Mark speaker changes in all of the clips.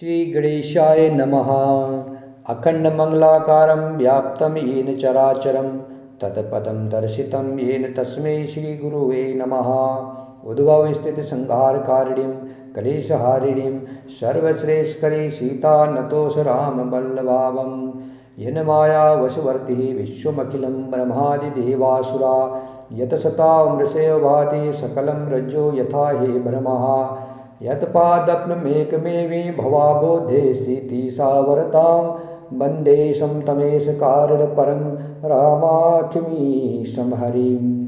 Speaker 1: श्री गणेशाय नमः। अखंडमंगलाकारं व्याप्तं येन चराचरं तत्पदं दर्शितं येन तस्मै श्रीगुरुवे नमः। उद्भवस्थितिसंहारकारिणीं कलेशहारिणीं सर्वश्रेष्ठकरी सीता नतोष रामवल्लभावं। येन माया वशवर्तिः विश्वमखिलं ब्रह्मादिदेवासुरा यतसतामृषयो भाति सकलं रज्जो यथा हे भ्रमः। यत्पादप्नमेकमेवि भवाबोधे स्थिति सावरतां वन्देशं तमेश कारणपरं रामाख्यमीशं हरिम्।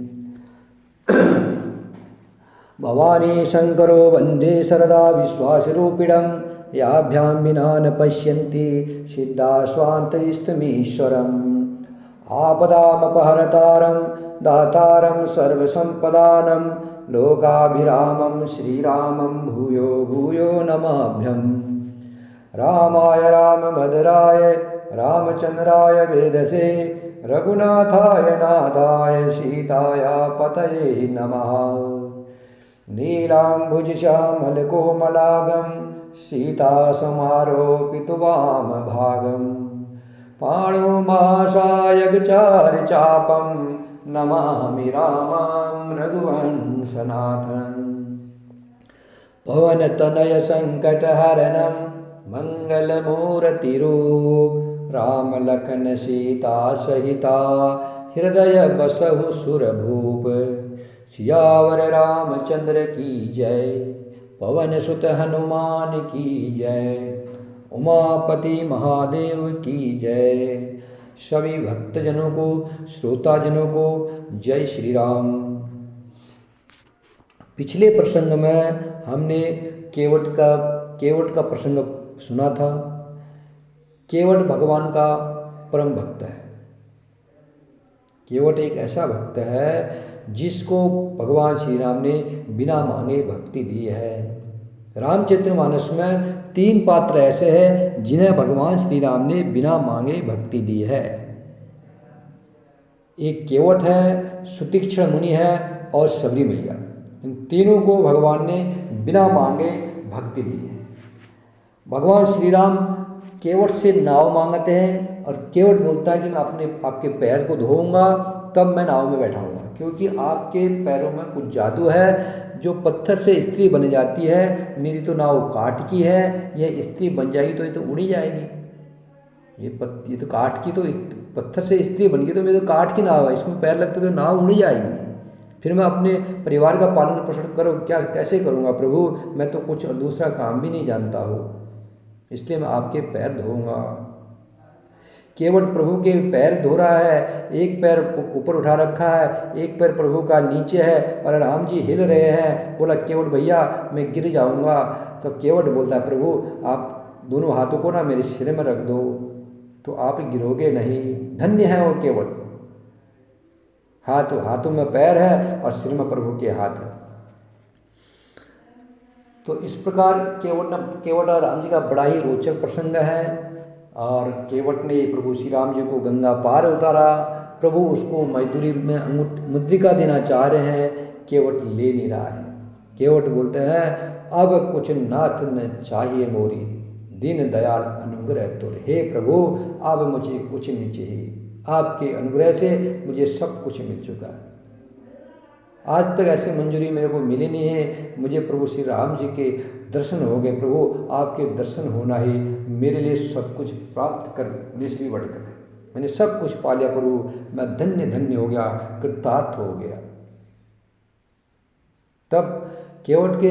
Speaker 1: भवानी शंकरो वन्दे सरदा विश्वासरूपिणं याभ्यां विना न पश्यन्ति सिद्धास्वान्तस्तमीश्वरम्। आपदामपहरतारं दातारं सर्वसम्पदानं लोकाभिरामं श्रीरामं भूयो भूयो नमाभ्यम्। रामाय रामभद्राय रामचन्द्राय वेदसे रघुनाथाय नाथाय सीताय पतये नमः। नीलाम्बुजश्यामलकोमलागं सीतासमारोपितवामभागं पाणोमासायगचारचापं नमामि रामं रघुवंशनाथं। पवनतनयसङ्कटहरणं मङ्गलमूर्तिरूप रामलखन सीता सहिता हृदय बसहु सुरभूप। सियावर रामचंद्र की जय पवन सुत हनुमान की जय उमापति महादेव की जय। सभी भक्तजनों को श्रोताजनों को जय श्री राम। पिछले प्रसंग में हमने केवट का प्रसंग सुना था। केवट भगवान का परम भक्त है। केवट एक ऐसा भक्त है जिसको भगवान श्री राम ने बिना मांगे भक्ति दी है। रामचरितमानस में 3 पात्र ऐसे हैं जिन्हें भगवान श्री राम ने बिना मांगे भक्ति दी है। एक केवट है, सुतीक्ष्ण मुनि है और शबरी मैया। इन तीनों को भगवान ने बिना मांगे भक्ति दी है। भगवान श्री राम केवट से नाव मांगते हैं और केवट बोलता है कि मैं आपके पैर को धोऊंगा तब मैं नाव में बैठाऊंगा, क्योंकि आपके पैरों में कुछ जादू है जो पत्थर से स्त्री बन जाती है। मेरी तो नाव काठ की है, यह स्त्री बन जाएगी तो ये तो उड़ी जाएगी। ये तो काठ की, तो पत्थर से स्त्री बन गई तो मेरी तो काठ की नाव है, इसमें पैर लगते तो नाव उड़ी जाएगी। फिर मैं अपने परिवार का पालन पोषण कैसे करूँगा प्रभु? मैं तो कुछ दूसरा काम भी नहीं जानता हूँ, इसलिए मैं आपके पैर धोऊंगा। केवट प्रभु के पैर धो रहा है, एक पैर ऊपर उठा रखा है, एक पैर प्रभु का नीचे है और राम जी हिल रहे हैं। बोला केवट भैया मैं गिर जाऊंगा। तब केवट बोलता है प्रभु आप दोनों हाथों को ना मेरे सिर में रख दो तो आप गिरोगे नहीं। धन्य है वो केवट। हाथों में पैर है और सिर में प्रभु के हाथ है। तो इस प्रकार केवट और राम जी का बड़ा ही रोचक प्रसंग है। और केवट ने प्रभु श्री राम जी को गंगा पार उतारा। प्रभु उसको मजदूरी में मुद्रिका देना चाह रहे हैं, केवट ले नहीं रहा है। केवट बोलते हैं अब कुछ नाथ न चाहिए मोरी दीन दयाल अनुग्रह तोरे। हे प्रभु अब मुझे कुछ नहीं चाहिए, आपके अनुग्रह से मुझे सब कुछ मिल चुका है। आज तक ऐसी मंजूरी मेरे को मिली नहीं है। मुझे प्रभु श्री राम जी के दर्शन हो गए। प्रभु आपके दर्शन होना ही मेरे लिए सब कुछ प्राप्त करने से भी बढ़कर है। मैंने सब कुछ पा लिया प्रभु, मैं धन्य धन्य हो गया, कृतार्थ हो गया। तब केवट के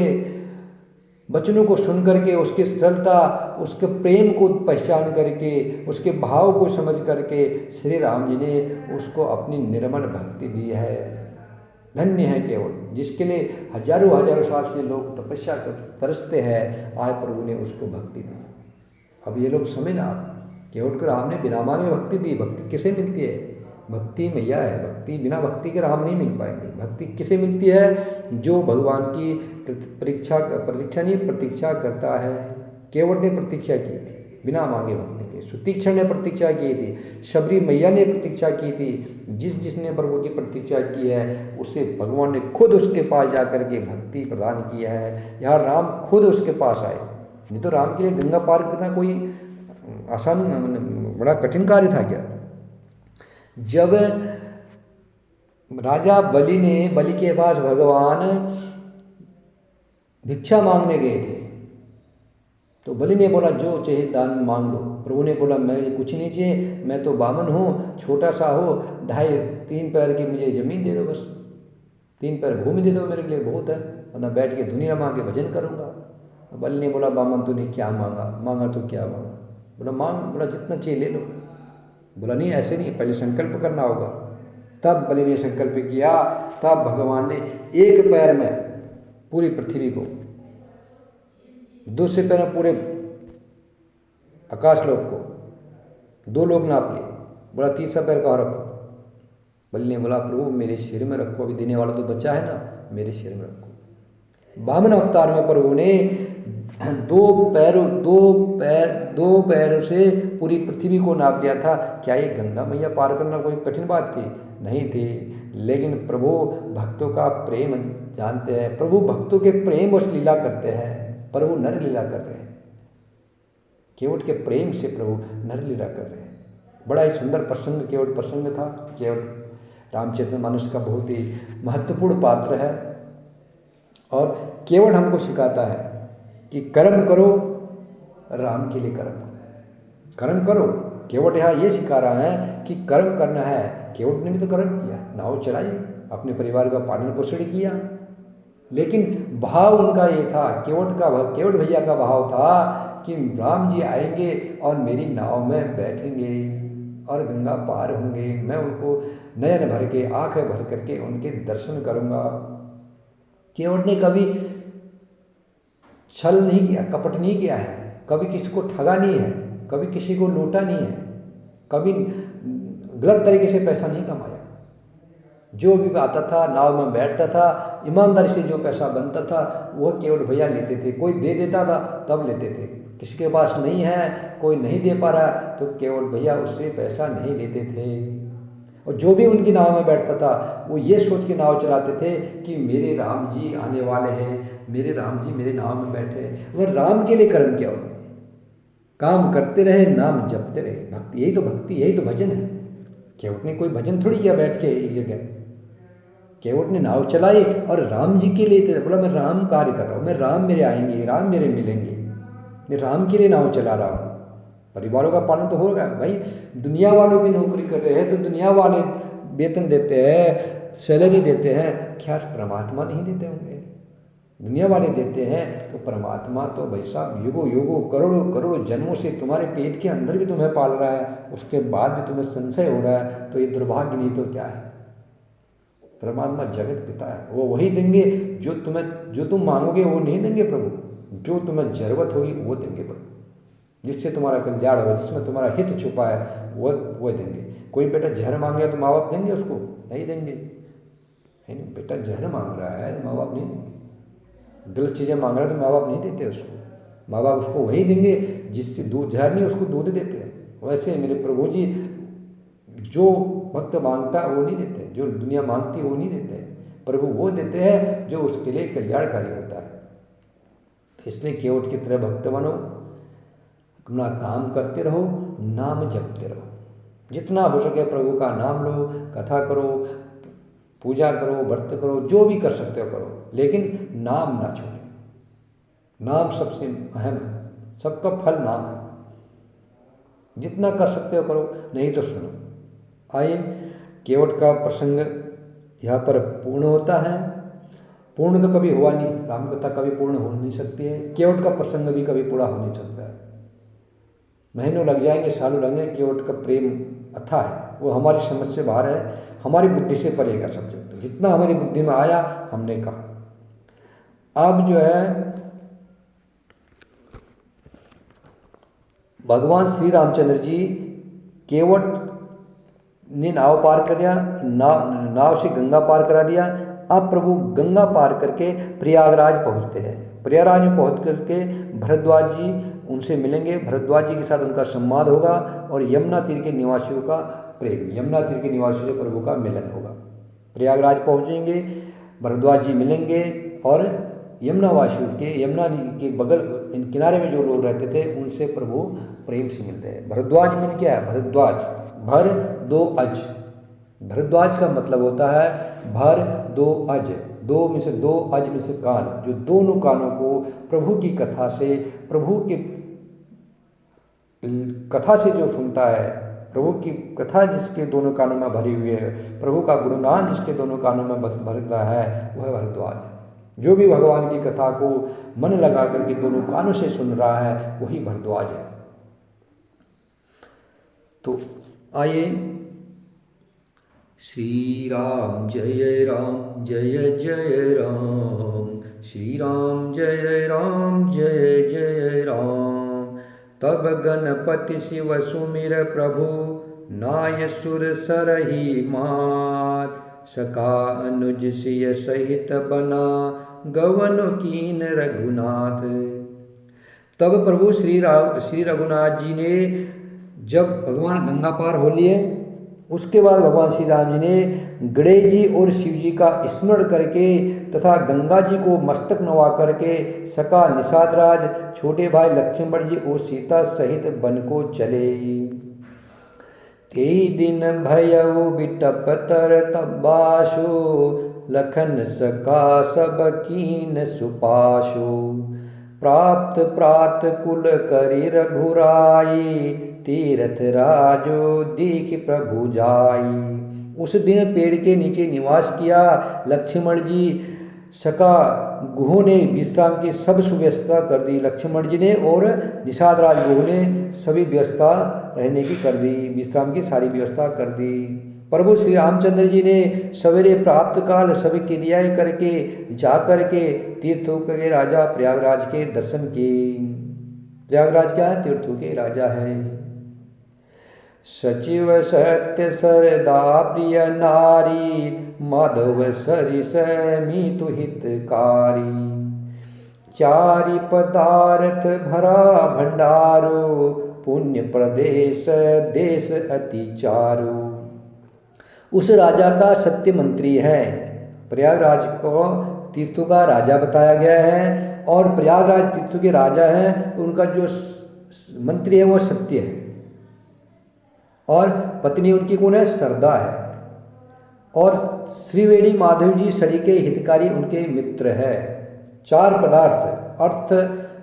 Speaker 1: वचनों को सुन करके, उसकी सरलता, उसके प्रेम को पहचान करके, उसके भाव को समझ करके श्री राम जी ने उसको अपनी निर्मल भक्ति दी है। धन्य है केवट, जिसके लिए हजारों साल से लोग तपस्या कर तरसते हैं। आज प्रभु ने उसको भक्ति दी। अब ये लोग समझना, केवट को राम ने बिना मांगे भक्ति दी। भक्ति किसे मिलती है? भक्ति मैया है। भक्ति बिना भक्ति के राम नहीं मिल पाएंगे। भक्ति किसे मिलती है? जो भगवान की प्रतीक्षा करता है। केवट ने प्रतीक्षा की थी बिना मांगे भक्ति के। सुतीक्षण ने प्रतीक्षा की थी, शबरी मैया ने प्रतीक्षा की थी। जिसने प्रभु की प्रतीक्षा की है उसे भगवान ने खुद उसके पास जाकर के भक्ति प्रदान किया है। यहाँ राम खुद उसके पास आए, नहीं तो राम के लिए गंगा पार करना कोई आसान बड़ा कठिन कार्य था क्या। जब राजा बलि के पास भगवान भिक्षा मांगने गए थे, तो बलि ने बोला जो चाहिए दान मांग लो। प्रभु ने बोला मैं कुछ नहीं चाहिए, मैं तो बामन हूँ, छोटा सा हो, 2.5-3 पैर की मुझे ज़मीन दे दो, बस 3 पैर भूमि दे दो, मेरे लिए बहुत है, वरना बैठ के दुनिया माँ के भजन करूँगा। बलि ने बोला बामन तूने क्या मांगा तो क्या मांगा। बोला मांग, बोला जितना चाहिए ले लो। बोला नहीं ऐसे नहीं, पहले संकल्प करना होगा। तब बलि ने संकल्प किया, तब भगवान ने एक पैर में पूरी पृथ्वी को, दूसरे पैर में पूरे आकाश लोक को, 2 लोक नाप लिए। बोला तीसरा पैर कहाँ रखो। बलि ने बोला प्रभु मेरे सिर में रखो, अभी देने वाला तो बच्चा है ना, मेरे सिर में रखो। वामन अवतार में प्रभु ने 2 पैरों से पूरी पृथ्वी को नाप लिया था। क्या ये गंगा मैया पार करना कोई कठिन बात थी? नहीं थी। लेकिन प्रभु भक्तों का प्रेम जानते हैं, प्रभु भक्तों के प्रेम और लीला करते हैं। प्रभु नर लीला कर रहे हैं, केवट के प्रेम से प्रभु नर लीला कर रहे हैं। बड़ा ही सुंदर प्रसंग केवट प्रसंग था। केवट रामचरितमानस का बहुत ही महत्वपूर्ण पात्र है। और केवट हमको सिखाता है कि कर्म करो, राम के लिए कर्म करो, कर्म करो। केवट यहाँ ये सिखा रहा है कि कर्म करना है। केवट ने भी तो कर्म किया, नाव चलाई, अपने परिवार का पालन पोषण किया, लेकिन भाव उनका ये था, केवट भैया का भाव था कि राम जी आएंगे और मेरी नाव में बैठेंगे और गंगा पार होंगे, मैं उनको नयन भर के, आंखें भर करके उनके दर्शन करूँगा। केवट ने कभी छल नहीं किया, कपट नहीं किया है, कभी किसी को ठगा नहीं है, कभी किसी को लूटा नहीं है, कभी गलत तरीके से पैसा नहीं कमाया। जो भी आता था नाव में बैठता था, ईमानदारी से जो पैसा बनता था वह केवट भैया लेते थे। कोई दे देता था तब लेते थे, किसी के पास नहीं है, कोई नहीं दे पा रहा तो केवट भैया उससे पैसा नहीं लेते थे। और जो भी उनकी नाव में बैठता था वो ये सोच के नाव चलाते थे कि मेरे राम जी आने वाले हैं, मेरे राम जी मेरे नाव में बैठे। वह राम के लिए कर्म किया उन्होंने, काम करते रहे, नाम जपते रहे। भक्ति, यही तो भक्ति, यही तो भजन है। केवट ने कोई भजन थोड़ी किया बैठ के एक जगह। केवट ने नाव चलाई और राम जी के लिए बोला मैं राम कार्य कर रहा हूँ, मैं राम मेरे आएंगे, राम मेरे मिलेंगे, मैं राम के लिए नाव चला रहा हूँ। परिवारों का पालन तो होगा भाई। दुनिया वालों की नौकरी कर रहे हैं तो दुनिया वाले वेतन देते हैं, सैलरी देते हैं, क्या परमात्मा नहीं देते होंगे? दुनिया वाले देते हैं तो परमात्मा तो भाई साहब युगों करोड़ों करोड़ों जन्मों से तुम्हारे पेट के अंदर भी तुम्हें पाल रहा है, उसके बाद भी तुम्हें संशय हो रहा है, तो ये दुर्भाग्य नहीं तो क्या है? परमात्मा जगत पिता है, वो वही देंगे जो तुम मांगोगे वो नहीं देंगे प्रभु, जो तुम्हें जरूरत होगी वो देंगे प्रभु। जिससे तुम्हारा कल्याण होगा, जिसमें तुम्हारा हित छुपा है वो देंगे। कोई बेटा जहर मांग रहा है तो माँ बाप देंगे उसको? नहीं देंगे, है ना? बेटा जहर मांग रहा है तो माँ बाप नहीं देंगे। गलत चीज़ें मांग रहा है तो माँ बाप नहीं देते उसको। माँ बाप उसको वही देंगे जिससे दूध, जहर नहीं उसको दूध देते हैं। वैसे मेरे प्रभु जी जो भक्त मांगता है वो नहीं देते, जो दुनिया मांगती है वो नहीं देते हैं। प्रभु वो देते हैं जो उसके लिए कल्याणकारी होता है। तो इसलिए केवट की तरह भक्त बनो, अपना काम करते रहो, नाम जपते रहो, जितना हो सके प्रभु का नाम लो, कथा करो, पूजा करो, व्रत करो, जो भी कर सकते हो करो, लेकिन नाम ना छोड़ो। नाम सबसे अहम है, सबका फल नाम है। जितना कर सकते हो करो, नहीं तो सुनो। आइए, केवट का प्रसंग यहाँ पर पूर्ण होता है। पूर्ण तो कभी हुआ नहीं, राम कथा कभी पूर्ण हो नहीं सकती है, केवट का प्रसंग भी कभी पूरा हो नहीं सकता है। महीनों लग जाएंगे, सालों लगेंगे। केवट का प्रेम अथाह है, वो हमारी समझ से बाहर है, हमारी बुद्धि से परे का सब्जेक्ट। जितना हमारी बुद्धि में आया हमने कहा। अब जो है भगवान श्री रामचंद्र जी, केवट ने नाव पार कर दिया, नाव से गंगा पार करा दिया। अब प्रभु गंगा पार करके प्रयागराज पहुँचते हैं। प्रयागराज में पहुँच करके भरद्वाज जी उनसे मिलेंगे, भरद्वाज जी के साथ उनका संवाद होगा और यमुना तीर के निवासियों का प्रेम, यमुना तीर के निवासियों से प्रभु का मिलन होगा। प्रयागराज पहुँचेंगे, भरद्वाज जी मिलेंगे और यमुना के बगल इन किनारे में जो लोग रहते थे उनसे प्रभु प्रेम से मिलते हैं। भरद्वाज मन क्या है? भरद्वाज, भर दो अज, भरद्वाज का मतलब होता है भर दो अज, दो में से दो, अज में से कान, जो दोनों कानों को प्रभु की कथा से, प्रभु की कथा से जो सुनता है, प्रभु की कथा जिसके दोनों कानों में भरी हुई है, प्रभु का गुणगान जिसके दोनों कानों में भरता है, वह भरद्वाज है। जो भी भगवान की कथा को मन लगा करके दोनों कानों से सुन रहा है वही भरद्वाज है। तो आइए, श्री राम जय राम जय जय राम, श्री राम जय राम जय जय राम। तब गणपति शिव सुमिर प्रभु, नाय सुर सरही मात, सका अनुज सिय सहित बना, गवन कीन रघुनाथ। तब प्रभु श्री रघुनाथ जी ने जब भगवान गंगा पार हो लिए, उसके बाद भगवान श्री राम जी ने गणेश जी और शिव जी का स्मरण करके तथा गंगा जी को मस्तक नवा करके सका निषादराज, छोटे भाई लक्ष्मण जी और सीता सहित वन को चले। तेई दिन भयउ बिटप तर तबाशु, लखन सका सब कीन सुपाशु। प्राप्त प्रात कुल करि रघुराई, तीर्थ राजो दीख प्रभु जाई। उस दिन पेड़ के नीचे निवास किया लक्ष्मण जी, सका गुह ने विश्राम की सब सुव्यवस्था कर दी लक्ष्मण जी ने, और निषाद राज गुह ने सभी व्यवस्था रहने की कर दी, विश्राम की सारी व्यवस्था कर दी। प्रभु श्री रामचंद्र जी ने सवेरे प्राप्त काल सभी क्रियाएं करके जा करके तीर्थों के राजा प्रयागराज के दर्शन किए। प्रयागराज क्या है? तीर्थों के राजा है। सचिव सत्य सरदा प्रिय नारी, माधव सरिस मीतु हितकारी। चारि पदार्थ भरा भंडारो, पुण्य प्रदेश देश अति चारु। उस राजा का सत्य मंत्री है। प्रयागराज को तीर्थों का राजा बताया गया है, और प्रयागराज तीर्थों के राजा हैं, उनका जो मंत्री है वो सत्य है, और पत्नी उनकी कौन है? सरदा है। और त्रिवेणी माधव जी सरीके हितकारी उनके मित्र है। चार पदार्थ, अर्थ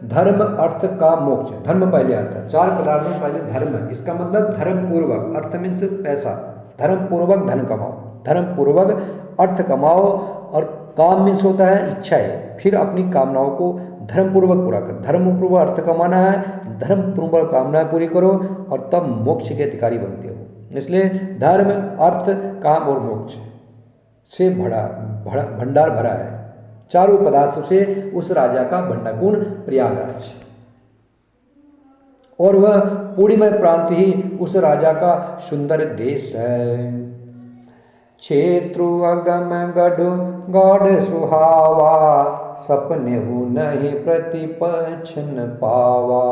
Speaker 1: धर्म अर्थ काम मोक्ष, धर्म पहले आता है। चार पदार्थ में पहले धर्म, इसका मतलब धर्म पूर्वक, अर्थ मीन्स पैसा, धर्म पूर्वक धन कमाओ, धर्म पूर्वक अर्थ कमाओ, और काम मीन्स होता है इच्छा है, फिर अपनी कामनाओं को धर्म पूर्वक पूरा कर। धर्म पूर्वक अर्थ कमाना है, धर्म पूर्वक कामनाएं पूरी करो, और तब मोक्ष के अधिकारी बनते हो। इसलिए धर्म अर्थ काम और मोक्ष से भंडार भरा है, चारों पदार्थों से उस राजा का भंडार। कौन? प्रयागराज। और वह पूर्णिमय प्रांत ही उस राजा का सुंदर देश है। क्षेत्रु अगम गढ़ गौड़ सुहावा, सपने हु नहीं प्रतिपक्षन पावा।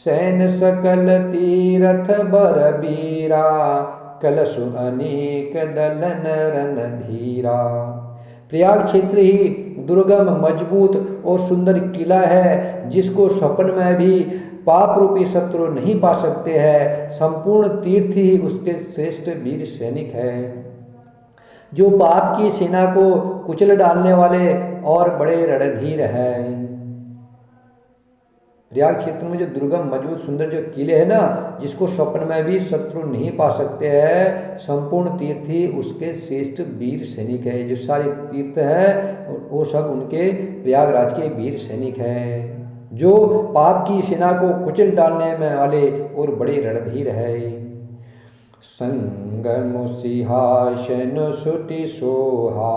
Speaker 1: सैन सकल तीरथ बर बीरा, कलशु अनेक दलन रन धीरा। प्रयाग क्षेत्र ही दुर्गम, मजबूत और सुंदर किला है, जिसको स्वप्न में भी पाप रूपी शत्रु नहीं पा सकते हैं। संपूर्ण तीर्थ ही उसके श्रेष्ठ वीर सैनिक है, जो पाप की सेना को कुचल डालने वाले और बड़े रणधीर हैं। प्रयाग क्षेत्र में जो दुर्गम, मजबूत, सुंदर जो किले हैं ना, जिसको स्वप्न में भी शत्रु नहीं पा सकते हैं, संपूर्ण तीर्थ ही उसके श्रेष्ठ वीर सैनिक है। जो सारे तीर्थ हैं वो सब उनके प्रयागराज के वीर सैनिक हैं, जो पाप की सेना को कुचल डालने में वाले और बड़े रणधीर है। संगम सिंहासन सुति सोहा,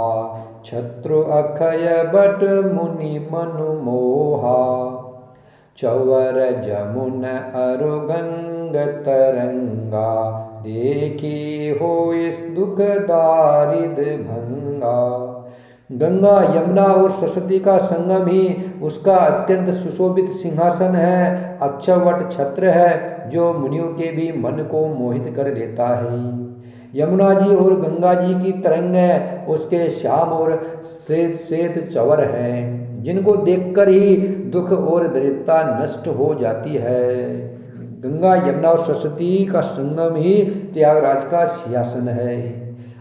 Speaker 1: छत्रु अक्षय बट मुनि मनु मोहा। चवर जमुन अरु गंग तरंगा, देखी होय दुख दारिद भंगा। गंगा, यमुना और सरस्वती का संगम ही उसका अत्यंत सुशोभित सिंहासन है। अक्षयवट छत्र है, जो मुनियों के भी मन को मोहित कर लेता है। यमुना जी और गंगा जी की तरंग है, उसके श्याम और श्वेत चवर है। जिनको देखकर ही दुख और दरिद्रता नष्ट हो जाती है। गंगा यमुना और सरस्वती का संगम ही त्यागराज का सिंहासन है।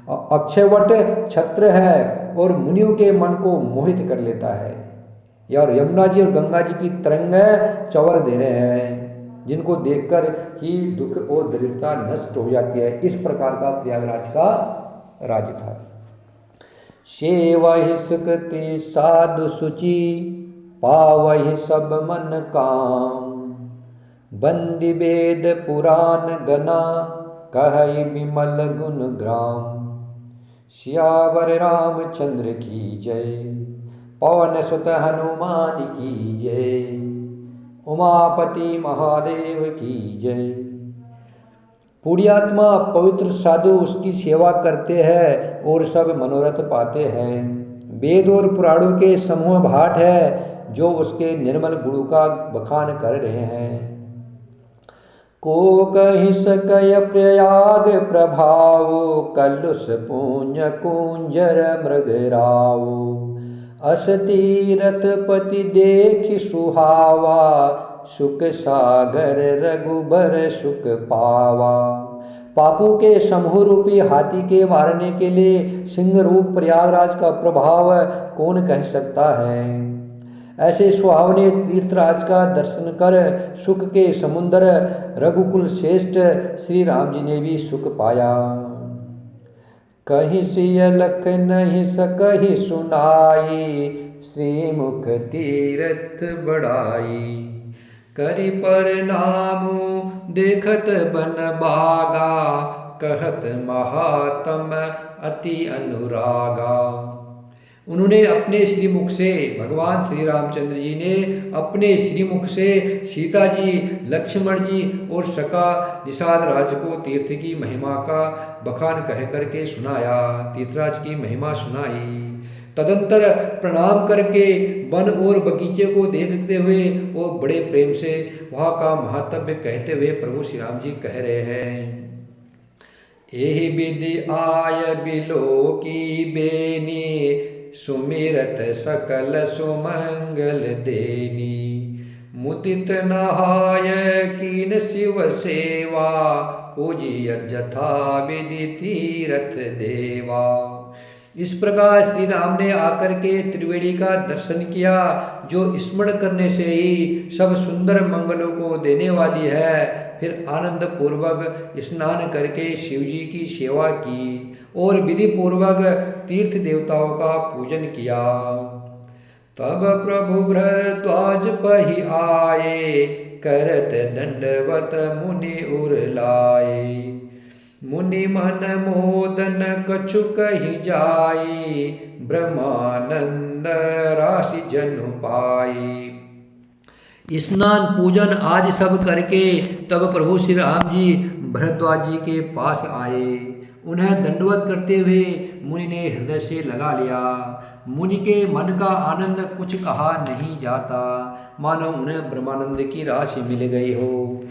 Speaker 1: अक्षयवट छत्र है और मुनियों के मन को मोहित कर लेता है। और यमुना जी और गंगा जी की तरंग चंवर दे रहे हैं, जिनको देखकर ही दुख और दरिद्रता नष्ट हो जाती है। इस प्रकार का प्रयागराज का राज्य था। सेवहि सुकृति साधु सुचि, पावहि सब मन काम। बंदी वेद पुराण गना, कहई विमल गुण ग्राम। सियावर रामचंद्र की जय, पवन सुत हनुमान की जय। उमापति महादेव की जय। पुण्यात्मा पवित्र साधु उसकी सेवा करते हैं और सब मनोरथ पाते हैं। वेद और पुराणों के समूह भाट है जो उसके निर्मल गुणों का बखान कर रहे हैं। को कहि सकय प्रयाग प्रभाव, कलुष पुण्य कुंजर मृगराव। अस तीरथ पति देखि सुहावा, सुख सागर रघुबर सुख पावा। पापों के समूह रूपी हाथी के मारने के लिए सिंह रूप प्रयागराज का प्रभाव कौन कह सकता है। ऐसे सुहावने तीर्थराज का दर्शन कर सुख के समुद्र रघुकुल श्रेष्ठ श्री राम जी ने भी सुख पाया। कहीं सिय लख नहीं सकहि सुनाई, श्रीमुख तीरथ बढ़ाई। करि प्रणाम देखत बन बागा, कहत महात्म अति अनुरागा। उन्होंने अपने श्रीमुख से, भगवान श्री रामचंद्र जी ने अपने श्रीमुख से सीता जी, लक्ष्मण जी और सका निषाद राज को तीर्थ की महिमा का बखान कह करके सुनाया, तीर्थराज की महिमा सुनाई। तदंतर प्रणाम करके वन और बगीचे को देखते हुए वो बड़े प्रेम से वहाँ का महात्म्य कहते हुए प्रभु श्री राम जी कह रहे हैं। एहि विधि आय बिलो की बेनी, सुमिरत सकल सुमंगल देनी। मुदित नहाय कीन शिव सेवा, पूजिय जथा विधि तीरथ देवा। इस प्रकार श्री राम ने आकर के त्रिवेणी का दर्शन किया, जो स्मरण करने से ही सब सुंदर मंगलों को देने वाली है। फिर आनंद पूर्वक स्नान करके शिव जी की सेवा की और विधि पूर्वक तीर्थ देवताओं का पूजन किया। तब प्रभु भरद्वाज पहि आए, करत दंडवत मुनि उर लाए। मुनि मन मोदन कछु कहि जाई, ब्रह्मानंद राशि जनु पाई। स्नान पूजन आदि सब करके तब प्रभु श्री राम जी भरद्वाज जी के पास आए। उन्हें दंडवत करते हुए मुनि ने हृदय से लगा लिया। मुनि के मन का आनंद कुछ कहा नहीं जाता, मानो उन्हें ब्रह्मानंद की राशि मिल गई हो।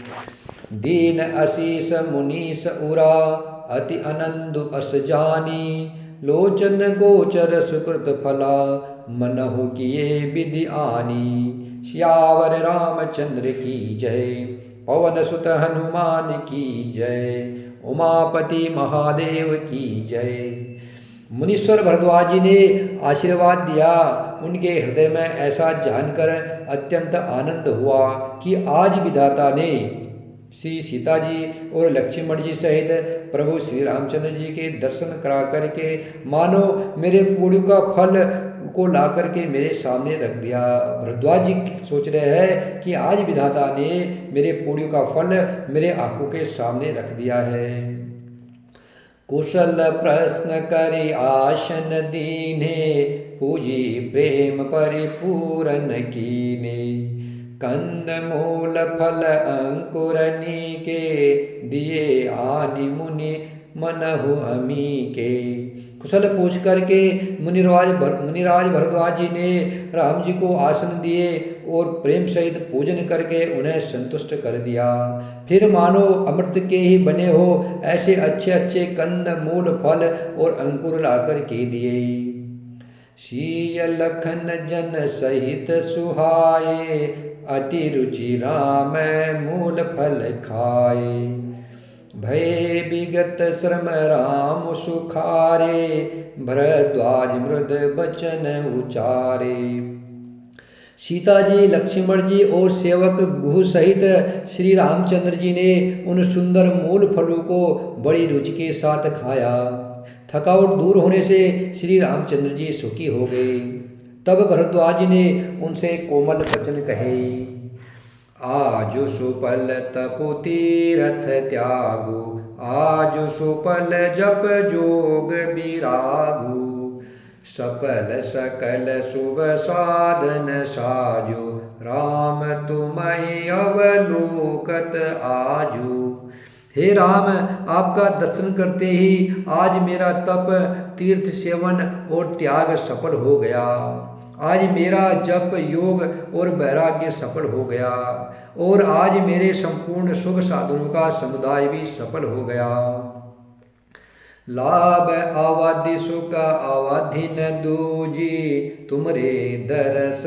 Speaker 1: दीन असीस मुनीस उरा, अति आनंद अस जानी। लोचन गोचर सुकृत फला, मनहु किए विधि आनी। सियावर रामचंद्र की जय, पवन सुत हनुमान की जय। उमापति महादेव की जय। मुनीश्वर भरद्वाज जी ने आशीर्वाद दिया। उनके हृदय में ऐसा जानकर अत्यंत आनंद हुआ कि आज विधाता ने श्री सीता जी और लक्ष्मण जी सहित प्रभु श्री रामचंद्र जी के दर्शन करा करके मानो मेरे पुण्य का फल को ला करके मेरे सामने रख दिया। भरद्वाज जी सोच रहे हैं कि आज विधाता ने मेरे पुण्य का फल मेरे आंखों के सामने रख दिया है। कुशल प्रश्न करि आसन दीने, पूजी प्रेम परिपूरन कीने। कंद मूल फल अंकुरनी के, दिए आनि मुनि मनहु अमी के। कुशल पूछ करके मुनिराज भरद्वाज जी ने राम जी को आसन दिए और प्रेम सहित पूजन करके उन्हें संतुष्ट कर दिया। फिर मानो अमृत के ही बने हो ऐसे अच्छे अच्छे कंद मूल फल और अंकुर ला कर के दिए। सिय लखन जन सहित सुहाए, अति रुचि राम मूल फल खाए। भय विगत श्रम राम सुखारे, भरद्वाज मृद बचन उचारे। सीता जी, लक्ष्मण जी और सेवक गुह सहित श्री रामचंद्र जी ने उन सुंदर मूल फलों को बड़ी रुचि के साथ खाया। थकावट दूर होने से श्री रामचंद्र जी सुखी हो गए। तब भरद्वाज ने उनसे कोमल वचन कहे, आज सुपल तपु तीरथ त्यागु, आज सुपल जप जोग विरागु। सफल सकल शुभ साधन साजो, राम तुम्हें अवलोकत आजू। हे राम, आपका दर्शन करते ही आज मेरा तप, तीर्थ सेवन और त्याग सफल हो गया। आज मेरा जप, योग और वैराग्य सफल हो गया, और आज मेरे संपूर्ण शुभ साधनों का समुदाय भी सफल हो गया। लाभ अवधि सुख अवधि न दूजी, तुमरे दरस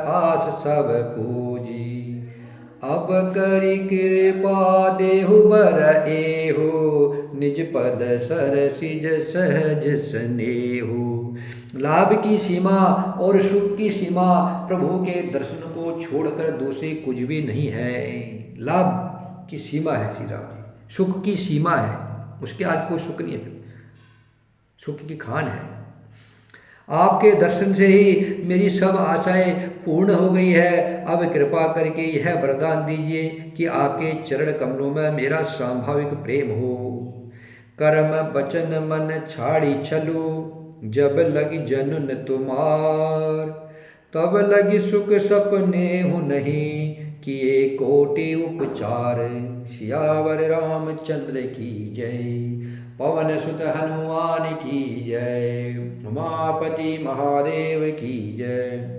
Speaker 1: आस सब पूजी। अब करी कृपा देहु बर एहु, निज पद सरसिज सहज स्नेहु। लाभ की सीमा और सुख की सीमा प्रभु के दर्शन को छोड़कर दूसरी कुछ भी नहीं है। लाभ की सीमा है श्री राम जी, सुख की सीमा है, उसके आज कोई सुख नहीं है, सुख की खान है। आपके दर्शन से ही मेरी सब आशाएं पूर्ण हो गई है। अब कृपा करके यह वरदान दीजिए कि आपके चरण कमलों में मेरा स्वाभाविक प्रेम हो। कर्म वचन मन छाड़ी छलू, जब लगी जनन तुम्हार। तब लगी सुख सपने हो नहीं, किए कोटि उपचार। सियावर रामचंद्र की जय, पवन सुत हनुमान की जय, उमापति महादेव की जय।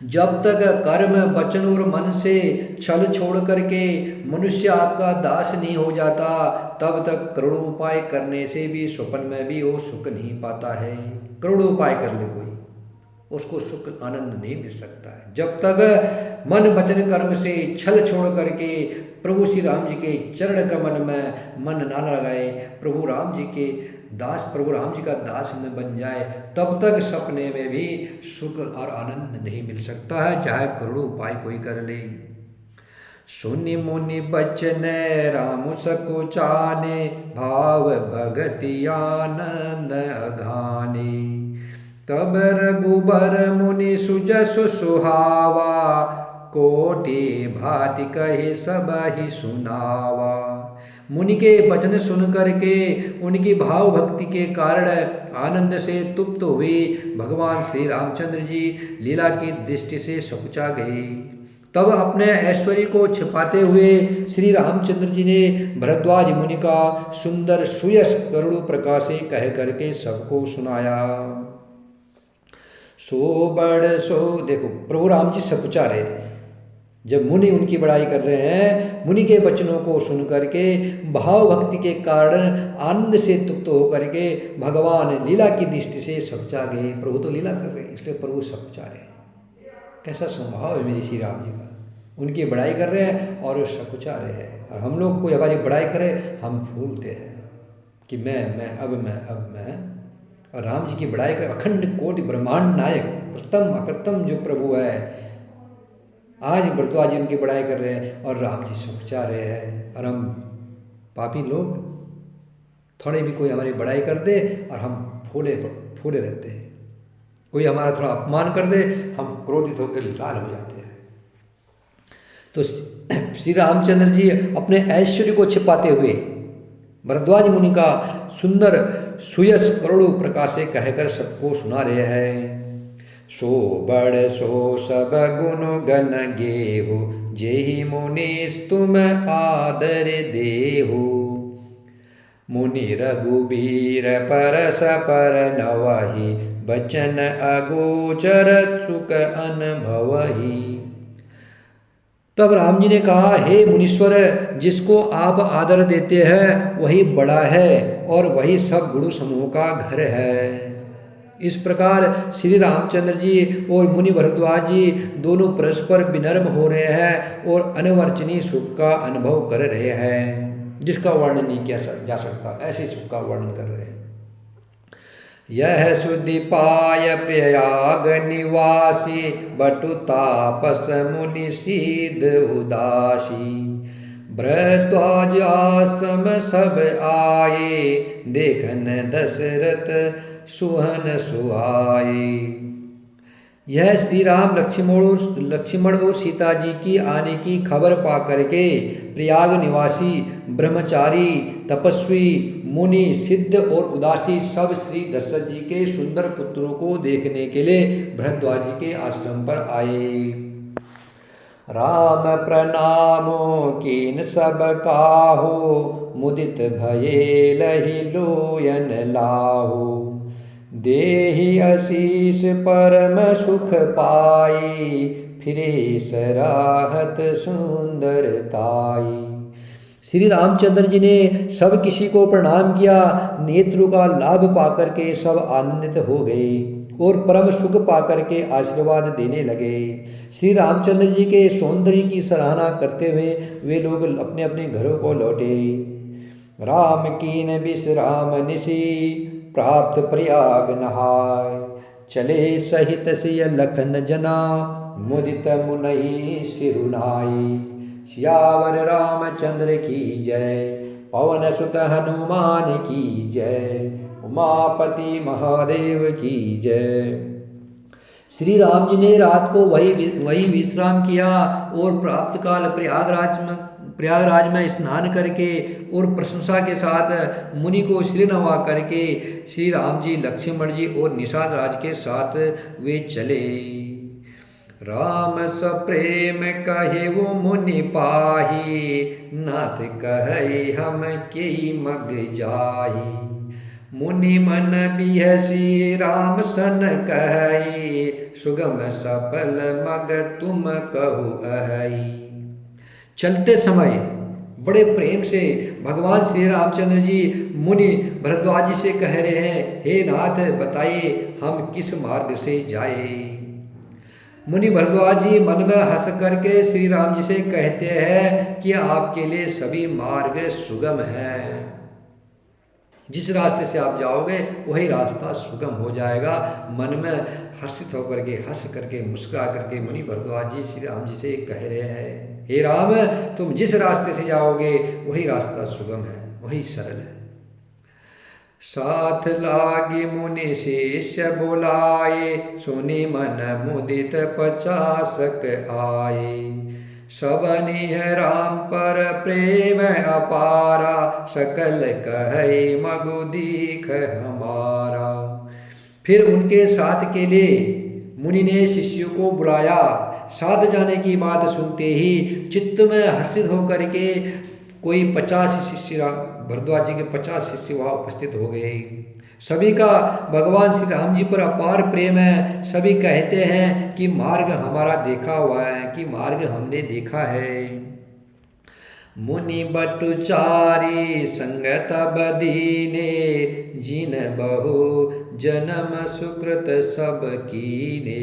Speaker 1: जब तक कर्म वचन और मन से छल छोड़ करके मनुष्य आपका दास नहीं हो जाता, तब तक करोड़ों उपाय करने से भी स्वप्न में भी वो सुख नहीं पाता है। करोड़ों उपाय कर ले कोई, उसको सुख आनंद नहीं मिल सकता है। जब तक मन वचन कर्म से छल छोड़ करके प्रभु श्री राम जी के चरण कमल में मन ना लगाए, प्रभु राम जी के दास, प्रभु राम जी का दास में बन जाए, तब तक सपने में भी सुख और आनंद नहीं मिल सकता है, चाहे करोड़ों उपाय कोई कर ले। सुनि मुनि बचन राम सकुचाने, भाव भगति आनंद अघाने। तब रघुबर मुनि सुजसु सुहावा, कोटि भांति कहे सब ही सुनावा। मुनि के वचन सुन करके उनकी भाव भक्ति के कारण आनंद से तृप्त हुए भगवान श्री रामचंद्र जी लीला की दृष्टि से सकुचा गए। तब अपने ऐश्वर्य को छिपाते हुए श्री रामचंद्र जी ने भरद्वाज मुनि का सुंदर सुयश करुण प्रकाशे कह करके सबको सुनाया। सो बड़ सो, देखो प्रभु राम जी सकुचा रहे। जब मुनि उनकी बड़ाई कर रहे हैं, मुनि के वचनों को सुन करके भाव भक्ति के कारण आनंद से तृप्त होकर के भगवान लीला की दृष्टि से सकुचा गए। प्रभु तो लीला कर रहे हैं, इसलिए प्रभु सकुचा रहे। कैसा स्वभाव है मेरे श्री राम जी का, उनकी बड़ाई कर रहे हैं और वो सकुचा रहे हैं। और हम लोग कोई हमारी बड़ाई करे, हम फूलते हैं कि मैं अब मैं। और राम जी की बड़ाई कर अखंड कोटि ब्रह्मांड नायक प्रथम अप्रथम जो प्रभु है, आज भरद्वाज जी उनकी बड़ाई कर रहे हैं और राम जी सकुचा रहे हैं। और हम पापी लोग थोड़े भी कोई हमारी बड़ाई कर दे और हम फूले रहते हैं। कोई हमारा थोड़ा अपमान कर दे, हम क्रोधित होकर लाल हो जाते हैं। तो श्री रामचंद्र जी अपने ऐश्वर्य को छिपाते हुए भरद्वाज मुनि का सुंदर सुयश करोड़ों प्रकाशे कहकर सबको सुना रहे हैं। सो बड़ सो सब गुण गण गेहु, जेहि मुनीस तुम आदर देहु। मुनि रघुबीर परस पर नवहि, बचन अगोचर सुख अनुभवहि। तब राम जी ने कहा, हे मुनीश्वर, जिसको आप आदर देते हैं वही बड़ा है और वही सब गुरु समूह का घर है। इस प्रकार श्री रामचंद्र जी और मुनि भरद्वाज जी दोनों परस्पर विनम्र हो रहे हैं और अनवर्चनीय सुख का अनुभव कर रहे हैं, जिसका वर्णन नहीं किया जा सकता, ऐसे सुख का वर्णन कर रहे हैं। यह सुधि पाय प्रयाग निवासी, बटु तापस मुनि सीध उदासी। भरद्वाज आश्रम सब आए, देखन दशरथ सुहन सुहाए। यह श्री राम लक्ष्मण और सीता जी की आने की खबर पा करके प्रयाग निवासी ब्रह्मचारी तपस्वी मुनि सिद्ध और उदासी सब श्री दशरथ जी के सुंदर पुत्रों को देखने के लिए भरद्वाज जी के आश्रम पर आए। राम प्रणामो कीन सब काहू, मुदित भये लहि लोयन लाहू। देहि आशीष परम सुख पाई, फिरे सराहत सुंदरताई। श्री रामचंद्र जी ने सब किसी को प्रणाम किया, नेत्रों का लाभ पाकर के सब आनंदित हो गए और परम सुख पाकर के आशीर्वाद देने लगे। श्री रामचंद्र जी के सौंदर्य की सराहना करते हुए वे लोग अपने अपने घरों को लौटे। राम कीन विश्राम निशि, प्राप्त प्रयाग नहाय। चले सहित सिय लखन जना, मुदित मुनहि सिरुनाई। सियावर रामचंद्र की जय, पवन सुत हनुमान की जय। उमापति महादेव की जय। श्री राम जी ने रात को वही विश्राम किया और प्राप्त काल प्रयागराज में स्नान करके और प्रशंसा के साथ मुनि को श्री नवा करके श्री राम जी लक्ष्मण जी और निषाद राज के साथ वे चले। राम सप्रेम कहे वो मुनि पाही, नाथ कहे हम के मग जाही। मुनि मन बिहसी राम सन कहे, सुगम सफल मग तुम कहो अहई। चलते समय बड़े प्रेम से भगवान श्री रामचंद्र जी मुनि भरद्वाज जी से कह रहे हैं, हे नाथ बताइए हम किस मार्ग से जाए। मुनि भरद्वाज जी मन में हंस करके श्री राम जी से कहते हैं कि आपके लिए सभी मार्ग सुगम है। जिस रास्ते से आप जाओगे वही रास्ता सुगम हो जाएगा। मन में हर्षित होकर के हंस करके मुस्कुरा करके मुनि भरद्वाज जी श्री राम जी से कह रहे हैं, हे राम तुम जिस रास्ते से जाओगे वही रास्ता सुगम है, वही सरल है। साथ लागी मुनि शिष्य बुलाए, सुनि मन मुदित 50 आए। सबनी है राम पर प्रेम अपारा, सकल कहे मगु दीख हमारा। फिर उनके साथ के लिए मुनि ने शिष्यों को बुलाया। साथ जाने की बात सुनते ही चित्त में हर्षित होकर के कोई 50 शिष्य भरद्वाज जी के 50 शिष्य वहाँ उपस्थित हो गए। सभी का भगवान श्री राम जी पर अपार प्रेम है। सभी कहते हैं कि मार्ग हमारा देखा हुआ है, कि मार्ग हमने देखा है। मुनि बटुचारी संगत बदीने, जिन बहु जन्म सुकृत सब कीने।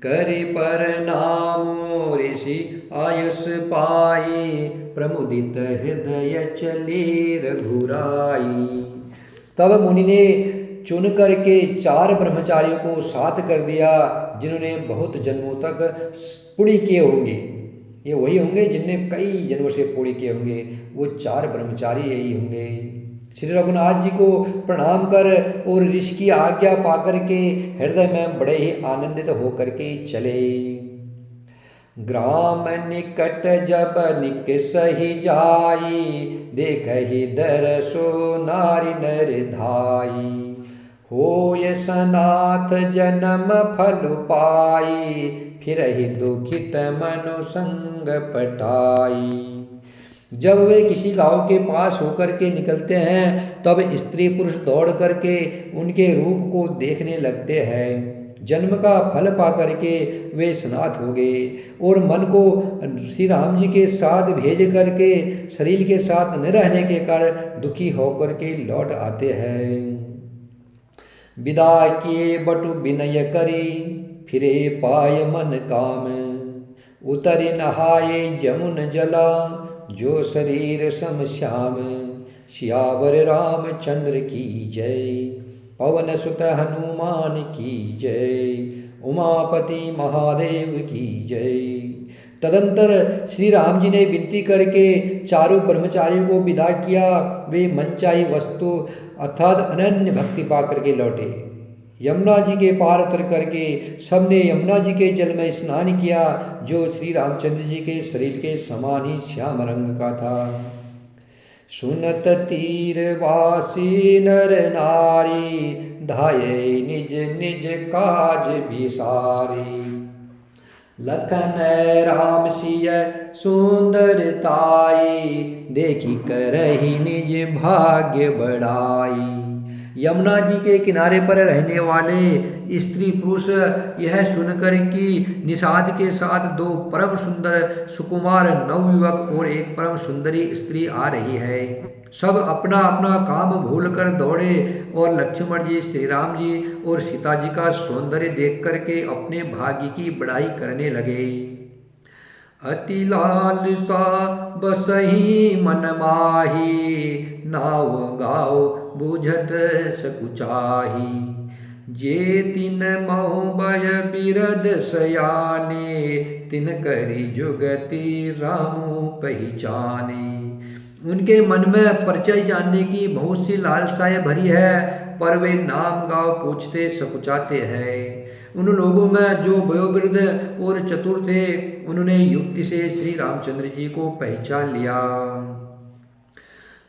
Speaker 1: करि पर नामो ऋषि आयुष पाई, प्रमुदित हृदय चले रघुराई। तब मुनि ने चुन करके 4 ब्रह्मचारियों को साथ कर दिया, जिन्होंने बहुत जन्मों तक पुण्य किए होंगे। ये वही होंगे जिनने कई जन्मों से पुण्य किए होंगे, वो 4 ब्रह्मचारी यही होंगे। श्री रघुनाथ जी को प्रणाम कर और ऋषि की आज्ञा पाकर के हृदय में बड़े ही आनंदित होकर के चले। ग्राम निकट जब निक सही जाई, देखहि दरसो नारी नर धाई। होय सनाथ जन्म फल पाई, फिरहि दुखित मनु संग पटाई। जब वे किसी गांव के पास होकर के निकलते हैं तब स्त्री पुरुष दौड़ करके उनके रूप को देखने लगते हैं। जन्म का फल पा करके वे सनाथ हो गए और मन को श्री राम जी के साथ भेज करके शरीर के साथ न रहने के कारण दुखी होकर के लौट आते हैं। विदा किए बटु विनय करी, फिरे पाय मन काम। उतरि नहाए जमुन जला, जो शरीर सम श्याम। सियावर रामचंद्र की जय, पवन सुत हनुमान की जय, उमापति महादेव की जय। तदंतर श्री राम जी ने विनती करके चारों ब्रह्मचारियों को विदा किया। वे मनचाही वस्तु अर्थात अनन्य भक्ति पा करके लौटे। यमुना जी के पार उतर करके सबने यमुना जी के जल में स्नान किया, जो श्री रामचंद्र जी के शरीर के समान ही श्याम रंग का था। सुनत तीरवासी नर नारी, धाये निज निज काज बिसारी। लखन राम सिय सुंदरताई, देखी करही निज भाग्य बढ़ाई। यमुना जी के किनारे पर रहने वाले स्त्री पुरुष यह सुनकर कि निषाद के साथ दो परम सुंदर सुकुमार नवयुवक और एक परम सुंदरी स्त्री आ रही है, सब अपना अपना काम भूलकर दौड़े और लक्ष्मण जी, श्री राम जी और सीता जी का सौंदर्य देख करके अपने भाग्य की बड़ाई करने लगे। अति लालसा बसही मन माही, नाव गाओ बुझत सकुचाही। जे तिन महो भय बिरद सयाने, तिन करी जुगति रामु पहचाने। उनके मन में परिचय जानने की बहुत सी लालसाएं भरी है, पर वे नाम गाँव पूछते सकुचाते हैं। उन लोगों में जो वयोवृद्ध और चतुर थे, उन्होंने युक्ति से श्री रामचंद्र जी को पहचान लिया।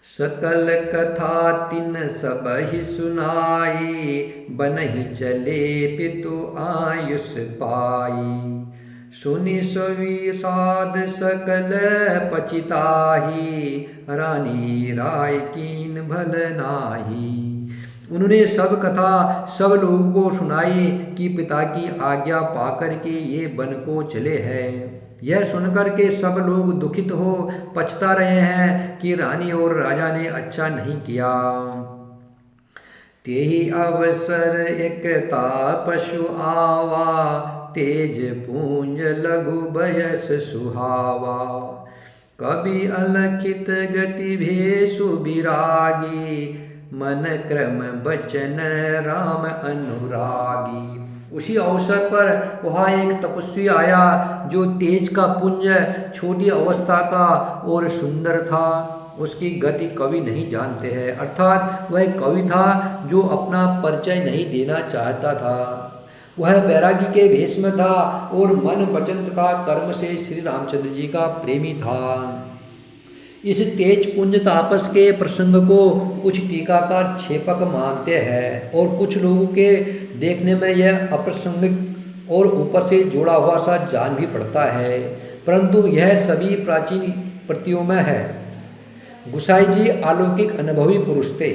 Speaker 1: सकल कथा तिन सब ही सुनाई, बनहि चले पितु आयुष पाई। सुनि सविषाद सकल पचिताही, रानी राय कीन भल नाही। उन्होंने सब कथा सब लोगों को सुनाई कि पिता की आज्ञा पाकर के ये वन को चले हैं। यह सुनकर के सब लोग दुखित हो पछता रहे हैं कि रानी और राजा ने अच्छा नहीं किया। तेहि अवसर एक तापसु आवा, तेज पूंज लघु बयस सुहावा। कवि अलखित गति भेषु विरागी, मन क्रम बचन राम अनुरागी। उसी अवसर पर वहाँ एक तपस्वी आया, जो तेज का पुंज, छोटी अवस्था का और सुंदर था। उसकी गति कवि नहीं जानते हैं, अर्थात वह कवि था जो अपना परिचय नहीं देना चाहता था। वह बैरागी के भेष में था और मन वचन तथा कर्म से श्री रामचंद्र जी का प्रेमी था। इस तेज पुंज तापस के प्रसंग को कुछ टीकाकार छेपक मानते हैं और कुछ लोगों के देखने में यह अप्रासंगिक और ऊपर से जोड़ा हुआ सा जान भी पड़ता है, परंतु यह सभी प्राचीन प्रतियों में है। गुसाई जी अलौकिक अनुभवी पुरुष थे,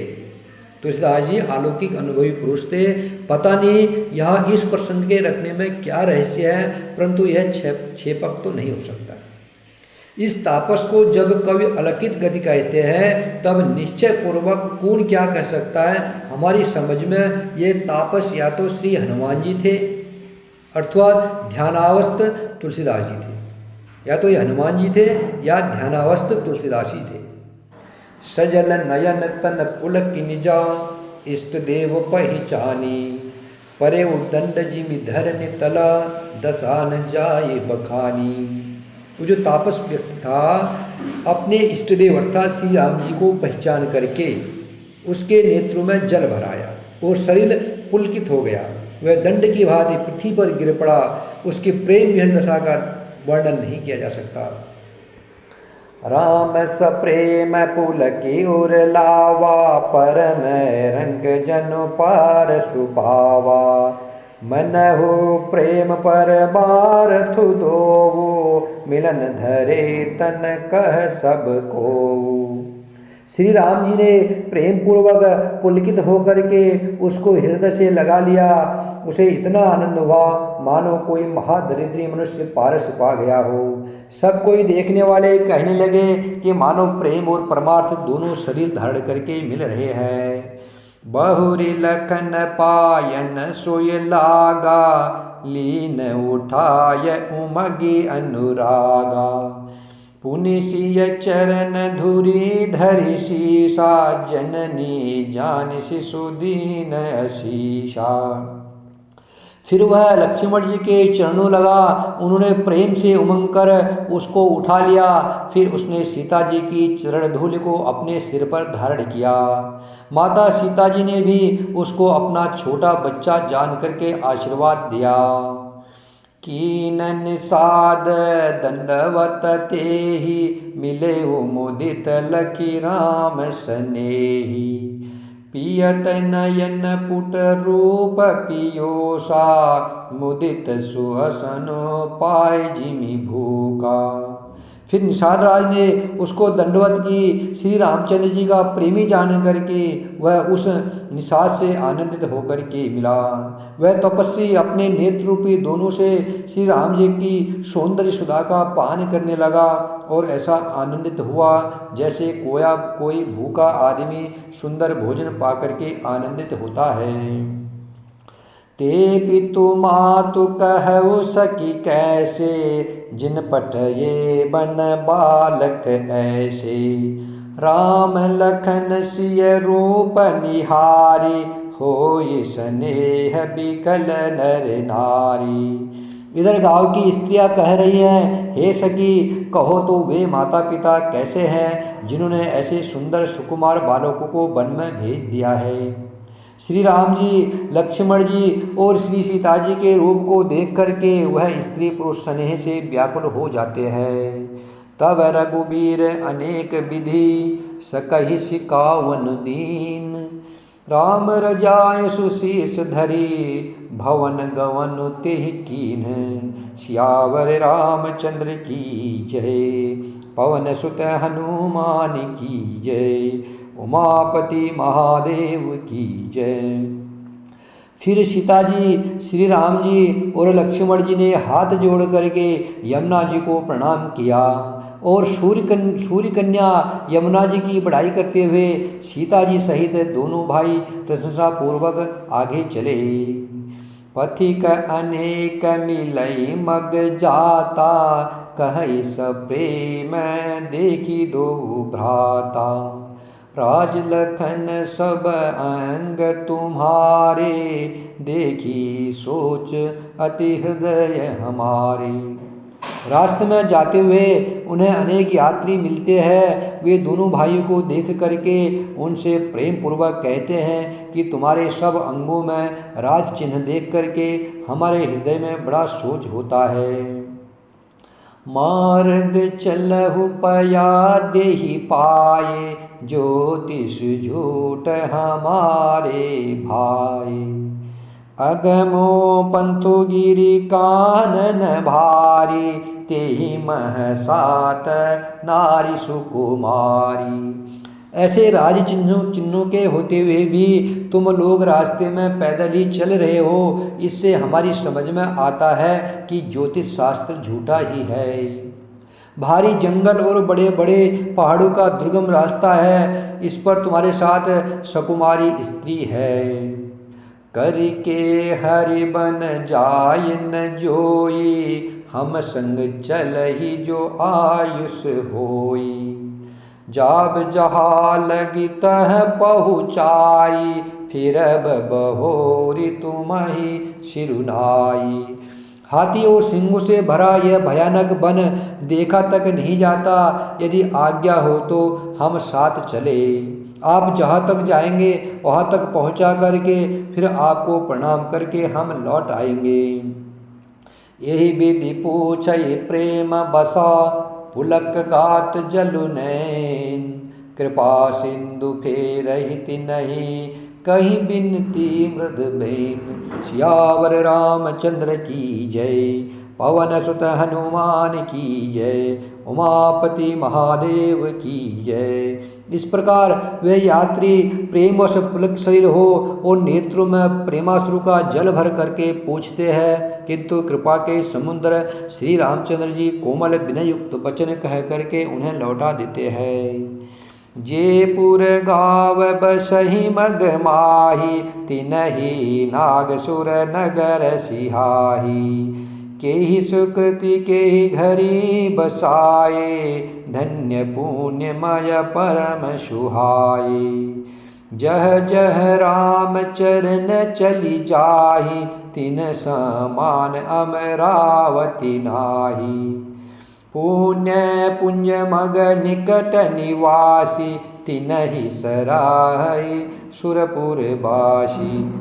Speaker 1: तुलसीदास जी अलौकिक अनुभवी पुरुष थे। पता नहीं यहाँ इस प्रसंग के रखने में क्या रहस्य है, परंतु यह छेपक तो नहीं हो सकता। इस तापस को जब कवि अलौकिक गति कहते हैं, तब निश्चय पूर्वक कौन क्या कह सकता है। हमारी समझ में ये तापस या तो श्री हनुमान जी थे अर्थात ध्यानावस्थ तुलसीदास जी थे, या तो ये हनुमान जी थे या ध्यानावस्थ तुलसीदास जी थे। सजल नयन तन पुलकिन जान, इष्ट देव पहचानी। परे उदंड जिमि धरनि तला, दसान जाए बखानी। वो जो तापस व्यक्ति था, अपने इष्ट देव अर्थात श्री राम जी को पहचान करके उसके नेत्रों में जल भराया और शरीर पुलकित हो गया। वह दंड की भांति पृथ्वी पर गिर पड़ा। उसकी प्रेम विहल दशा का वर्णन नहीं किया जा सकता। राम सप्रेम पुलकी उर लावा, परम रंग जनु पार सुभावा। मनहु प्रेम पर बारथु दोवो, मिलन धरे तन कह सब को। श्री राम जी ने प्रेम पूर्वक पुलकित होकर के उसको हृदय से लगा लिया। उसे इतना आनंद हुआ मानो कोई महादरिद्री मनुष्य पारस पा गया हो। सब कोई देखने वाले कहने लगे कि मानो प्रेम और परमार्थ दोनों शरीर धारण करके मिल रहे हैं। बहुरी लखन पायन सोय लागा, लीन उठाय उमगी अनुरागा। पुनि सिय चरण धुरी धरि शीसा, जननी जान शिशु दीन अशीषा। फिर वह लक्ष्मण जी के चरणों लगा, उन्होंने प्रेम से उमंग कर उसको उठा लिया। फिर उसने सीता जी की चरण धूलि को अपने सिर पर धारण किया। माता सीता जी ने भी उसको अपना छोटा बच्चा जान करके आशीर्वाद दिया। कीन निषाद दंडवत तेहि, मिले मुदित लखी राम सनेही। पियत नयन पुट रूप पियोसा, मुदित सुहसन पाय जिमि भूखा। फिर निषाद राज ने उसको दंडवत की। श्री रामचंद्र जी का प्रेमी जान करके वह उस निषाद से आनंदित होकर के मिला। वह तपस्वी अपने नेत्र रूपी दोनों से श्री राम जी की सौंदर्य सुधा का पान करने लगा और ऐसा आनंदित हुआ जैसे कोई भूखा आदमी सुंदर भोजन पाकर के आनंदित होता है। ते पितु मातु कहु सकी कैसे, जिन पठये बन बालक ऐसे। राम लखन सिय रूप निहारी, होय स्नेह बिकल नर नारी। इधर गांव की स्त्रियां कह रही हैं, हे सखी कहो तो वे माता पिता कैसे हैं जिन्होंने ऐसे सुंदर सुकुमार बालकों को वन में भेज दिया है। श्री राम जी, लक्ष्मण जी और श्री सीता जी के रूप को देख करके वह स्त्री पुरुष स्नेह से व्याकुल हो जाते हैं। तब रघुबीर अनेक विधि, सकहि सिकावन दीन। राम रजाय सुशीष धरी, भवन गवन तेहि कीन। सियावर रामचंद्र की जय, पवन सुत हनुमान की जय। उमापति महादेव की जय। फिर सीता जी, श्री राम जी और लक्ष्मण जी ने हाथ जोड़ करके यमुना जी को प्रणाम किया और सूर्य कन्या यमुना जी की बड़ाई करते हुए सीता जी सहित दोनों भाई प्रशंसा पूर्वक आगे चले। पथिक अनेक मिलई मग जाता, कहै सब प्रेम देखी दो भ्राता। राज लखन सब अंग तुम्हारे, देखी सोच अति हृदय हमारे। रास्ते में जाते हुए उन्हें अनेक यात्री मिलते हैं। वे दोनों भाइयों को देख करके उनसे प्रेम पूर्वक कहते हैं कि तुम्हारे सब अंगों में राज चिन्ह देख करके हमारे हृदय में बड़ा सोच होता है। मार्ग चलहु पया देहि पाए, ज्योतिष झूठ हमारे भाई। अगमो पंथु गिरि कानन भारी, तेहि महसात नारी सुकुमारी। ऐसे राज चिन्हों के होते हुए भी तुम लोग रास्ते में पैदल ही चल रहे हो, इससे हमारी समझ में आता है कि ज्योतिष शास्त्र झूठा ही है। भारी जंगल और बड़े बड़े पहाड़ों का दुर्गम रास्ता है, इस पर तुम्हारे साथ सकुमारी स्त्री है। करके हरि बन जायन जोई, हम संग चल ही जो आयुष होई। जाब जहा लगी तह पहुँचाई, फिरब बहोरी तुम्हि सिरुनाई। हाथी और सिंहों से भरा यह भयानक वन देखा तक नहीं जाता, यदि आज्ञा हो तो हम साथ चले। आप जहाँ तक जाएंगे वहाँ तक पहुँचा करके फिर आपको प्रणाम करके हम लौट आएंगे। यही विधि पूछई प्रेम बसा, पुलक गात जलु नैन। कृपा सिंधु फेरहिति नहीं, कहीं बिनती मृद बेन। सियावर रामचंद्र की जय, पवन सुत हनुमान की जय। उमापति महादेव की जय। इस प्रकार वे यात्री प्रेमवश पुलक शरीर हो और नेत्रों में प्रेमाश्रु का जल भर करके पूछते हैं, किंतु कृपा के समुद्र श्री रामचंद्र जी कोमल विनय युक्त वचन कह करके उन्हें लौटा देते हैं। जेपुर गाव बसहि मग माही, तिनहि नागसुर नगर सिहाही। केहि सुकृति केहि घरी बसाए, धन्य पुण्यमय परम सुहाए। जह जह राम चरण चली जाहि, तिन समान अमरावती नाही। पुण्य पुंज मग निकट निवासी, तिनहि सराहै सुरपुर बासी।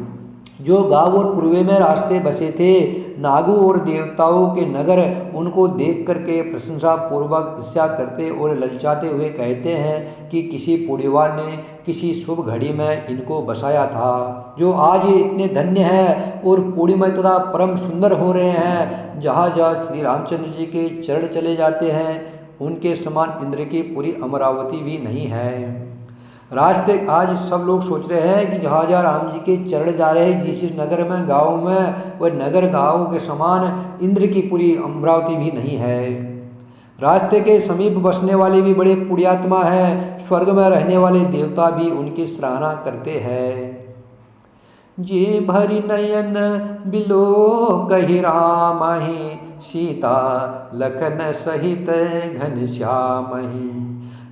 Speaker 1: जो गांव और पूर्वे में रास्ते बसे थे, नागों और देवताओं के नगर उनको देख करके प्रशंसा पूर्वक ईर्ष्या करते और ललचाते हुए कहते हैं कि किसी पुण्यवान ने किसी शुभ घड़ी में इनको बसाया था, जो आज ये इतने धन्य हैं और पुण्यमय तथा परम सुंदर हो रहे हैं। जहाँ जहाँ श्री रामचंद्र जी के चरण चले जाते हैं, उनके समान इंद्र की पूरी अमरावती भी नहीं है। रास्ते आज सब लोग सोच रहे हैं कि जहाँ जहाँ राम जी के चरण जा रहे हैं, जिस नगर में गाँव में, वह नगर गाँव के समान इंद्र की पूरी अमरावती भी नहीं है। रास्ते के समीप बसने वाले भी बड़े पुण्यात्मा हैं, स्वर्ग में रहने वाले देवता भी उनकी सराहना करते हैं। जे भरी नयन बिलो कहि रामहि, सीता लखन सहित घनश्यामहि।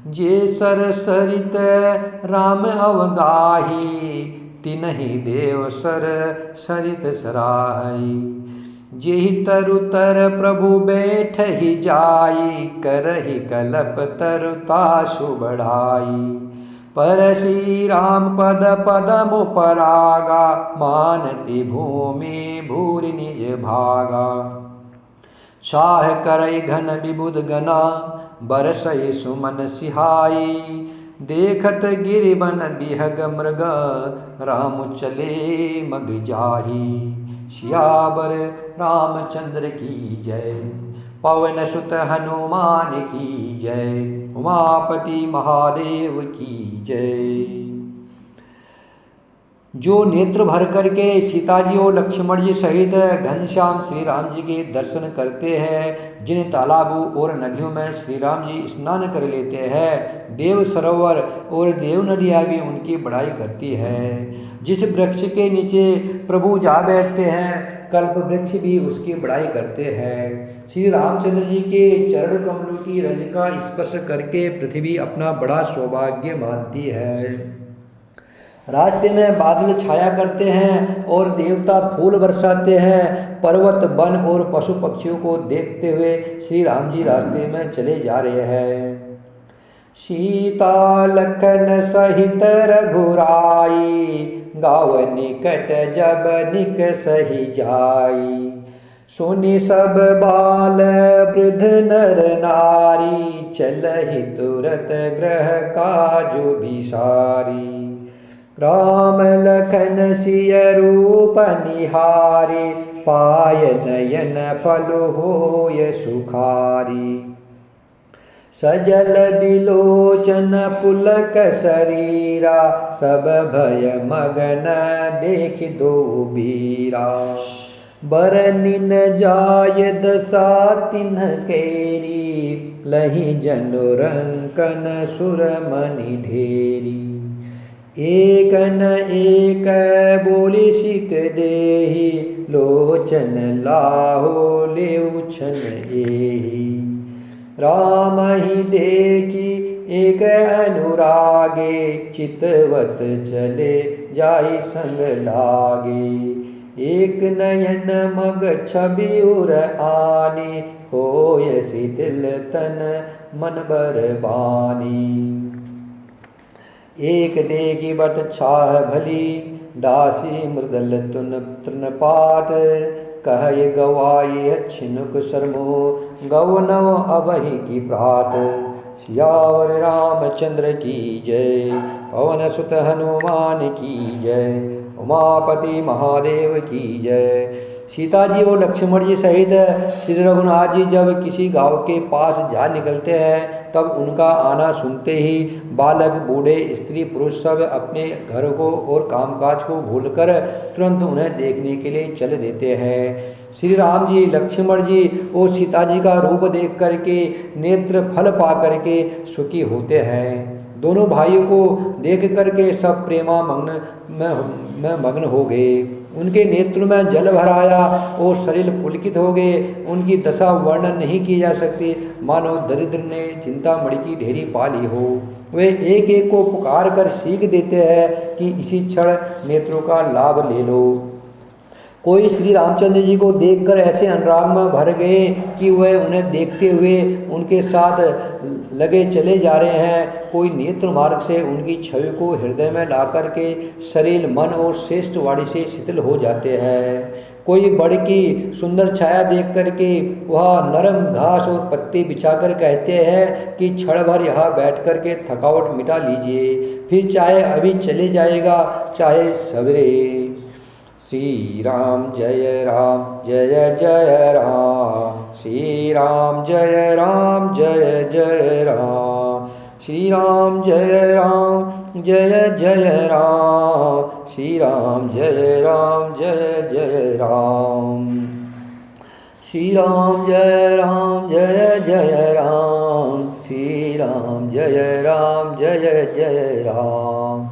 Speaker 1: जे सर सरित राम अवगाही, तिनहि देव सर सरित सराही। जेहि तरु तर प्रभु बैठहि जाई, करहि कलप तरु तासु बढ़ाई। पर श्री राम पद पदमु परागा, मानति भूमि भूरि निज भागा। छाह करई घन विबुध गना, बरसई सुमन सिहाई। देखत गिरिवन बिहग मृग, राम चले मग जाही। सियावर रामचंद्र की जय, पवन सुत हनुमान की जय, उमापति महादेव की जय। जो नेत्र भर करके सीता जी और लक्ष्मण जी सहित घनश्याम श्री राम जी के दर्शन करते हैं, जिन तालाबों और नदियों में श्री राम जी स्नान कर लेते हैं, देव सरोवर और देव नदियाँ भी उनकी बड़ाई करती है। जिस वृक्ष के नीचे प्रभु जा बैठते हैं, कल्प वृक्ष भी उसकी बड़ाई करते हैं। श्री रामचंद्र जी के चरण कमलों की रज का स्पर्श करके पृथ्वी अपना बड़ा सौभाग्य मानती है। रास्ते में बादल छाया करते हैं और देवता फूल बरसाते हैं। पर्वत वन और पशु पक्षियों को देखते हुए श्री राम जी रास्ते में चले जा रहे हैं। सीता लखन सहित रघुराई, गाँव निकट जब निक सही जाई। सुनि सब बाल वृद्ध नर नारी, चलहि तुरत ग्रह काजु बिसारी। राम लखन सिय रूप निहारे, पाय नयन फल होय सुखारी। सजल बिलोचन पुलक शरीरा, सब भय मगन देख दो बीरा। बरनिन जाय दशा तिन्ह केरी, लहि जनु रंकन सुर मनि ढेरी। एक न एक बोली सिक देहि, लोचन लाहो लेउछन एहि। राम ही देखी एक अनुरागे, चितवत चले जाई संग लागे। एक नयन मग छवि उर आनी, होय शीतल तन मन बरबानी। एक देखी बट छाह भली, दासी मृदल तुन तृणपात। कह गवाई छिनुक शर्मो, गौ नव अबहि की प्रात। सियावर रामचंद्र की जय, पवन सुत हनुमान की जय, उमापति महादेव की जय। सीता जी और लक्ष्मण जी सहित श्री रघुनाथ जी जब किसी गांव के पास जा निकलते हैं, तब उनका आना सुनते ही बालक बूढ़े स्त्री पुरुष सब अपने घर को और कामकाज को भूलकर तुरंत उन्हें देखने के लिए चल देते हैं। श्री राम जी लक्ष्मण जी और सीता जी का रूप देख करके नेत्र फल पा करके सुखी होते हैं। दोनों भाइयों को देख करके सब प्रेमा में मग्न हो गए। उनके नेत्र में जल भर आया और शरीर पुलकित हो गए। उनकी दशा वर्णन नहीं की जा सकती, मानो दरिद्र ने चिंतामणि की ढेरी पा ली हो। वे एक एक को पुकार कर सीख देते हैं कि इसी क्षण नेत्रों का लाभ ले लो। कोई श्री रामचंद्र जी को देखकर ऐसे अनुराग में भर गए कि वह उन्हें देखते हुए उनके साथ लगे चले जा रहे हैं। कोई नेत्र मार्ग से उनकी छवि को हृदय में ला करके शरीर मन और श्रेष्ठ वाणी से शिथिल हो जाते हैं। कोई बड़ की सुंदर छाया देख करके वह नरम घास और पत्ते बिछाकर कहते हैं कि क्षण भर यहाँ बैठ करके थकावट मिटा लीजिए, फिर चाहे अभी चले जाएगा चाहे सवेरे। श्री राम जय जय राम, श्री राम जय जय राम, श्री राम जय जय राम, श्री राम जय जय राम, श्री राम जय जय राम, श्री राम जय जय राम,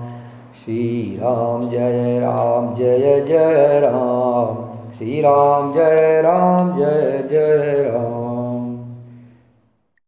Speaker 1: श्री राम जय जय राम, श्री राम जय जय राम।